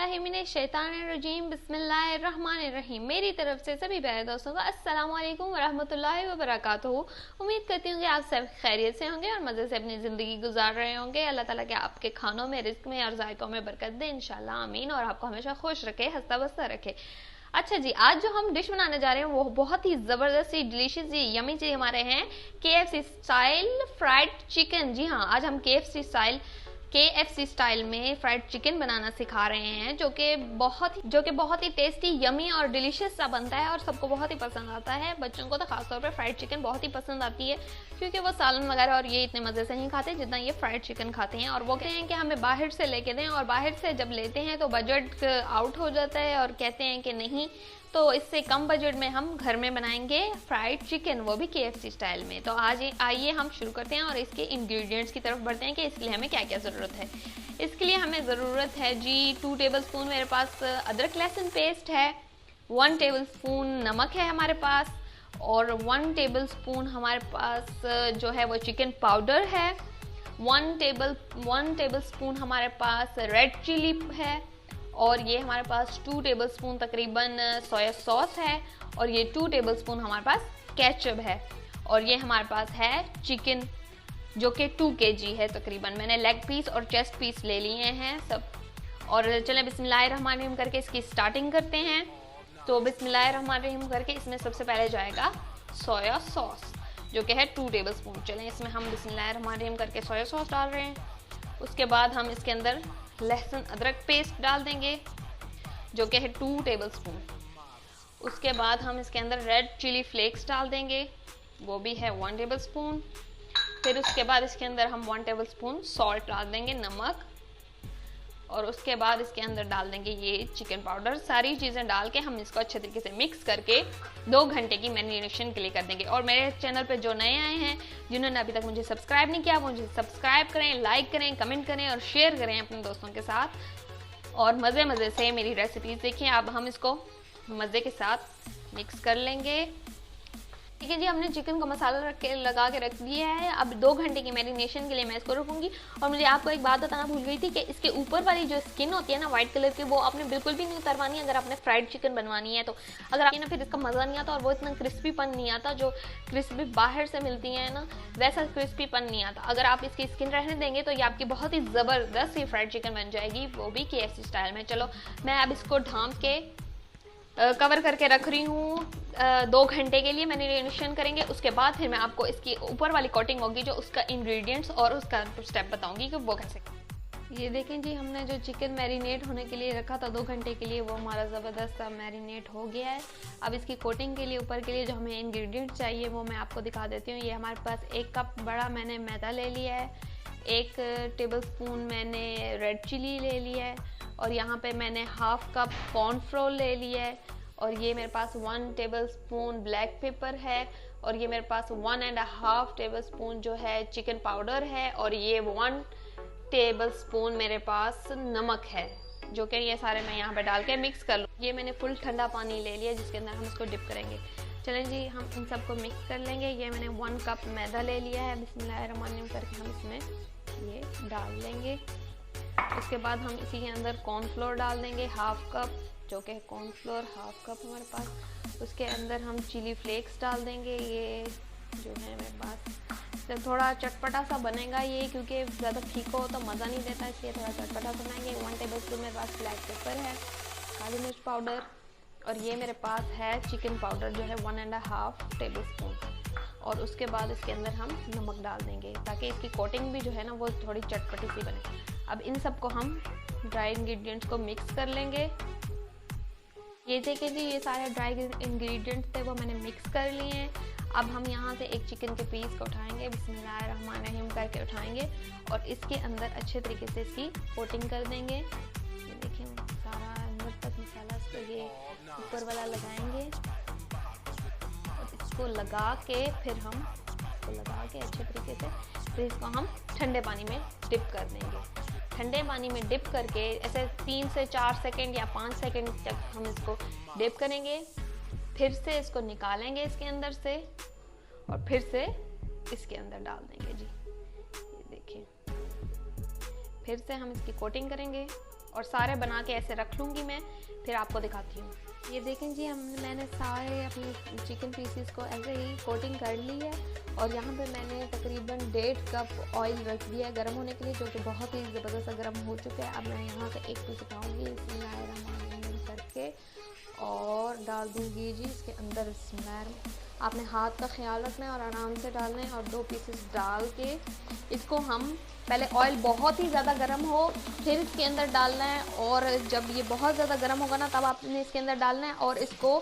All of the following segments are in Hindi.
बिस्मिल्लाहिर्रहमानिर्रहीम बिस्मिल्लाहिर्रहमानिर्रहीम। मेरी तरफ से सभी प्यारे दोस्तों को अस्सलाम वालेकुम वरहमतुल्लाहि वबरकातुहू। उम्मीद करती हूँ कि आप सब खैरियत से होंगे और मज़े से अपनी ज़िंदगी गुजार रहे होंगे। अल्लाह ताला के आपके खानों में, रिस्क में और जायकों में बरकत दे इंशाल्लाह, आमीन। और आपको हमेशा खुश रखे, हंसता बसता रखे। अच्छा जी, आज जो हम डिश बनाने जा रहे हैं वो बहुत ही ज़बरदस्त सी डिलीशियस सी यमी जी हमारे हैं KFC स्टाइल फ्राइड चिकन। जी हाँ, आज हम KFC स्टाइल में फ्राइड चिकन बनाना सिखा रहे हैं, जो कि बहुत ही टेस्टी, यमी और डिलीशियस सा बनता है और सबको बहुत ही पसंद आता है। बच्चों को तो खासतौर पर फ्राइड चिकन बहुत ही पसंद आती है, क्योंकि वो सालन वगैरह और ये इतने मज़े से नहीं खाते जितना ये फ्राइड चिकन खाते हैं। और वो कहते हैं कि हमें बाहर से लेके दें, और बाहर से जब लेते हैं तो बजट आउट हो जाता है और कहते हैं कि नहीं, तो इससे कम बजट में हम घर में बनाएंगे फ्राइड चिकन, वो भी KFC स्टाइल में। तो आज आइए हम शुरू करते हैं और इसके इंग्रेडिएंट्स की तरफ बढ़ते हैं कि इसके लिए हमें क्या क्या ज़रूरत है। इसके लिए हमें ज़रूरत है जी 2 टेबलस्पून मेरे पास अदरक लहसुन पेस्ट है, 1 टेबलस्पून नमक है हमारे पास, और 1 टेबलस्पून हमारे पास जो है वो चिकन पाउडर है, 1 टेबलस्पून हमारे पास रेड चिली है, और ये हमारे पास 2 टेबलस्पून तकरीबन सोया सॉस है, और ये 2 टेबलस्पून हमारे पास केचप है, और ये हमारे पास है चिकन जो कि 2 kg है तकरीबन। मैंने लेग पीस और चेस्ट पीस ले लिए हैं सब। और चलें बिस्मिल्लाहिर्रहमानिर्रहीम करके इसकी स्टार्टिंग करते हैं। तो बिस्मिल्लाहिर्रहमानिर्रहीम करके इसमें सबसे पहले जाएगा सोया सॉस, जो कि है 2 टेबलस्पून। चलें इसमें हम बिस्मिल्लाहिर्रहमानिर्रहीम करके सोया सॉस डाल रहे हैं। उसके बाद हम इसके अंदर लहसुन अदरक पेस्ट डाल देंगे, जो कि है 2 टेबलस्पून। उसके बाद हम इसके अंदर रेड चिली फ्लेक्स डाल देंगे, वो भी है 1 टेबलस्पून। फिर उसके बाद इसके अंदर हम 1 टेबलस्पून सॉल्ट डाल देंगे, नमक, और उसके बाद इसके अंदर डाल देंगे ये चिकन पाउडर। सारी चीज़ें डाल के हम इसको अच्छे तरीके से मिक्स करके 2 घंटे की मैरिनेशन के लिए कर देंगे। और मेरे चैनल पे जो नए आए हैं, जिन्होंने अभी तक मुझे सब्सक्राइब नहीं किया, वो मुझे सब्सक्राइब करें, लाइक करें, कमेंट करें और शेयर करें अपने दोस्तों के साथ। और मज़े से मेरी रेसिपीज़ देखें। अब हम इसको मज़े के साथ मिक्स कर लेंगे। ठीक है जी, हमने चिकन का मसाला लगा के रख दिया है। अब 2 घंटे की मैरिनेशन के लिए मैं इसको रखूँगी। और मुझे आपको एक बात बताना भूल गई थी कि इसके ऊपर वाली जो स्किन होती है ना वाइट कलर की, वो आपने बिल्कुल भी नहीं उतारवानी अगर आपने फ्राइड चिकन बनवानी है तो। अगर आपने ना, फिर इसका मज़ा नहीं आता और वो इतना क्रिस्पीपन नहीं आता जो क्रिस्पी बाहर से मिलती है ना, वैसा क्रिस्पीपन नहीं आता। अगर आप इसकी स्किन रहने देंगे तो ये आपकी बहुत ही ज़बरदस्त ही फ्राइड चिकन बन जाएगी, वो भी KFC स्टाइल में। चलो मैं अब इसको ढाँप के कवर करके रख रही हूँ 2 घंटे के लिए मैरिनेशन करेंगे। उसके बाद फिर मैं आपको इसकी ऊपर वाली कोटिंग होगी जो उसका इंग्रेडिएंट्स और उसका स्टेप बताऊंगी कि वो कैसे। ये देखें जी, हमने जो चिकन मैरिनेट होने के लिए रखा था 2 घंटे के लिए, वो हमारा ज़बरदस्त सा मैरिनेट हो गया है। अब इसकी कोटिंग के लिए ऊपर के लिए जो हमें इंग्रेडिएंट्स चाहिए वो मैं आपको दिखा देती हूँ। ये हमारे पास 1 कप बड़ा मैंने मैदा ले लिया है, 1 टेबलस्पून मैंने रेड चिली ले लिया है, और यहाँ पे मैंने 1/2 कप कॉर्नफ्लोर ले लिया है, और ये मेरे पास 1 टेबलस्पून ब्लैक पेपर है, और ये मेरे पास 1.5 टेबलस्पून जो है चिकन पाउडर है, और ये 1 टेबलस्पून मेरे पास नमक है, जो कि ये सारे मैं यहाँ पे डाल के मिक्स कर लूँ। ये मैंने फुल ठंडा पानी ले लिया जिसके अंदर हम इसको डिप करेंगे। चलें जी, हम इन सबको मिक्स कर लेंगे। ये मैंने 1 कप मैदा ले लिया है, बिस्मिल्लाहिर्रहमानिर्रहीम करके हम इसमें ये डाल लेंगे। उसके बाद हम इसी के अंदर कॉर्नफ्लोर डाल देंगे 1/2 कप, जो कि कॉर्नफ्लोर 1/2 कप हमारे पास। उसके अंदर हम चिली फ्लेक्स डाल देंगे, ये जो है मेरे पास। तो थोड़ा चटपटा सा बनेगा ये, क्योंकि ज़्यादा फीका हो तो मज़ा नहीं देता, इसलिए थोड़ा चटपटा बनाएंगे। 1 टेबलस्पून मेरे पास ब्लैक पेपर है, काली मिर्च पाउडर, और ये मेरे पास है चिकन पाउडर जो है 1.5 टेबलस्पून। और उसके बाद इसके अंदर हम नमक डाल देंगे ताकि इसकी कोटिंग भी जो है ना वो थोड़ी चटपटी सी बने। अब इन सबको हम ड्राई इंग्रेडिएंट्स को मिक्स कर लेंगे। ये देखें जी, ये सारे ड्राई इंग्रेडिएंट्स थे वो मैंने मिक्स कर लिए हैं। अब हम यहाँ से एक चिकन के पीस को उठाएंगे, बिस्मिल्लाहिर्रहमानिर्रहीम करके उठाएंगे, और इसके अंदर अच्छे तरीके से इसकी कोटिंग कर देंगे। ये देखिए सारा अंदर तक मसाला इसको ये ऊपर वाला लगाएंगे, और इसको लगा के फिर हम इसको लगा के अच्छे तरीके से फिर इसको हम ठंडे पानी में डिप कर देंगे। ठंडे पानी में डिप करके ऐसे 3 से 4 सेकंड या 5 सेकंड तक हम इसको डिप करेंगे। फिर से इसको निकालेंगे इसके अंदर से, और फिर से इसके अंदर डाल देंगे जी। ये देखिए, फिर से हम इसकी कोटिंग करेंगे और सारे बना के ऐसे रख लूँगी मैं, फिर आपको दिखाती हूँ। ये देखें जी, मैंने सारे अपने चिकन पीसेस को ऐसे ही कोटिंग कर ली है और यहाँ पे मैंने तकरीबन 1.5 कप ऑयल रख दिया है गर्म होने के लिए, जो कि बहुत ही ज़बरदस्त गर्म हो चुका है। अब मैं यहाँ से एक पीस उठाऊँगी इसमें करके और डाल दूँगी जी इसके अंदर स्मैर। आपने हाथ का ख्याल रखना है और आराम से डालना है। और 2 पीसेस डाल के इसको हम पहले ऑयल बहुत ही ज़्यादा गर्म हो फिर इसके अंदर डालना है, और जब ये बहुत ज़्यादा गर्म होगा ना तब आपने इसके अंदर डालना है और इसको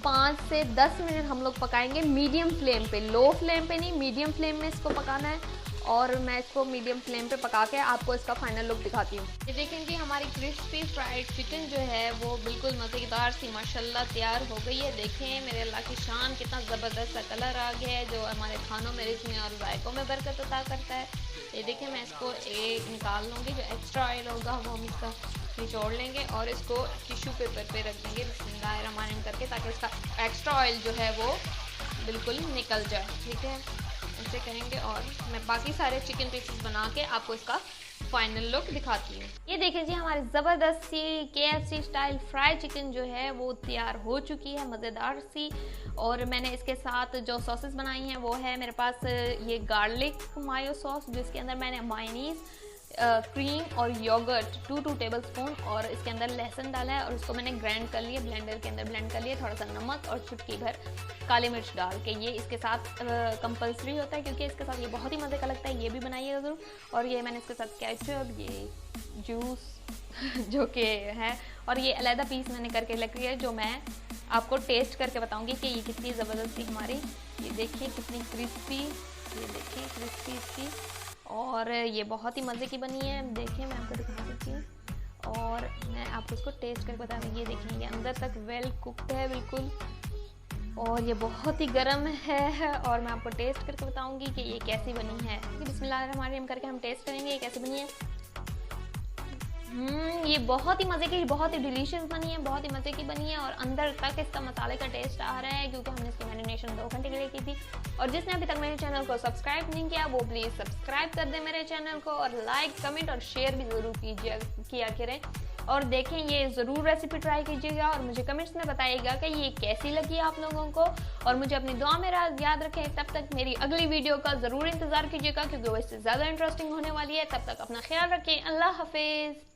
5 से 10 मिनट हम लोग पकाएंगे मीडियम फ्लेम पे, लो फ्लेम पे नहीं, मीडियम फ्लेम में इसको पकाना है। और मैं इसको मीडियम फ्लेम पे पका के आपको इसका फाइनल लुक दिखाती हूँ। ये देखें कि हमारी क्रिस्पी फ्राइड चिकन जो है वो बिल्कुल मज़ेदार सी माशाल्लाह तैयार हो गई है। देखें मेरे अल्लाह की शान, कितना ज़बरदस्त सा कलर आ गया है जो हमारे खानों में, रिच में और जायकों में बरकत अता करता है। ये देखें, मैं इसको एक निकाल लूँगी, जो एक्स्ट्रा ऑयल होगा वो हम इसका निचोड़ लेंगे और इसको टिश्यू पेपर पे रख देंगे बिस्मिल्लाहिर्रहमानिर्रहीम करके, ताकि इसका एक्स्ट्रा ऑयल जो है वो बिल्कुल निकल जाए। ठीक है, ऐसे करेंगे और मैं बाकी सारे चिकन पीसेस बना के आपको इसका फाइनल लुक दिखाती हूँ। ये देखिए जी, हमारी ज़बरदस्त सी KFC स्टाइल फ्राई चिकन जो है वो तैयार हो चुकी है, मज़ेदार सी। और मैंने इसके साथ जो सॉसेस बनाई हैं वो है मेरे पास ये गार्लिक मायो सॉस, जिसके अंदर मैंने मायोनीज़, क्रीम और योगर्ट 2 टेबल स्पून और इसके अंदर लहसुन डाला है और इसको मैंने ग्राइंड कर लिया, ब्लेंडर के अंदर ब्लेंड कर लिया, थोड़ा सा नमक और चुटकी भर काली मिर्च डाल के। ये इसके साथ कंपल्सरी होता है क्योंकि इसके साथ ये बहुत ही मज़े का लगता है, ये भी बनाइएगा ज़रूर। और ये मैंने इसके साथ केचप, ये जूस जो कि है, और ये अलहदा पीस मैंने करके लग रही है जो मैं आपको टेस्ट करके बताऊँगी कि ये कितनी ज़बरदस्ती हमारी, ये देखिए कितनी क्रिस्पी, ये देखिए क्रिस्पी इसकी, और ये बहुत ही मज़े की बनी है। देखिए मैं आपको दिखा देती हूँ और मैं आपको इसको टेस्ट करके बता दूँ। ये देखिए ये अंदर तक वेल कुक्ड है बिल्कुल, और ये बहुत ही गर्म है और मैं आपको टेस्ट करके बताऊँगी कि ये कैसी बनी है। बिस्मिल्लाहिर्रहमानिर्रहीम करके हम टेस्ट करेंगे ये कैसी बनी है। ये बहुत ही मज़े की, बहुत ही डिलीशियस बनी है, बहुत ही मज़े की बनी है और अंदर तक इसका मसाले का टेस्ट आ रहा है क्योंकि हमने इसकी मैरिनेशन 2 घंटे के लिए की थी। और जिसने अभी तक मेरे चैनल को सब्सक्राइब नहीं किया वो प्लीज़ सब्सक्राइब कर दे मेरे चैनल को, और लाइक, कमेंट और शेयर भी ज़रूर किया करें। और देखें, ये ज़रूर रेसिपी ट्राई कीजिएगा और मुझे कमेंट्स में बताइएगा कि ये कैसी लगी आप लोगों को, और मुझे अपनी दुआ में याद रखें। तब तक मेरी अगली वीडियो का ज़रूर इंतज़ार कीजिएगा क्योंकि वो इससे ज़्यादा इंटरेस्टिंग होने वाली है। तब तक अपना ख्याल रखें। अल्लाह हाफिज़।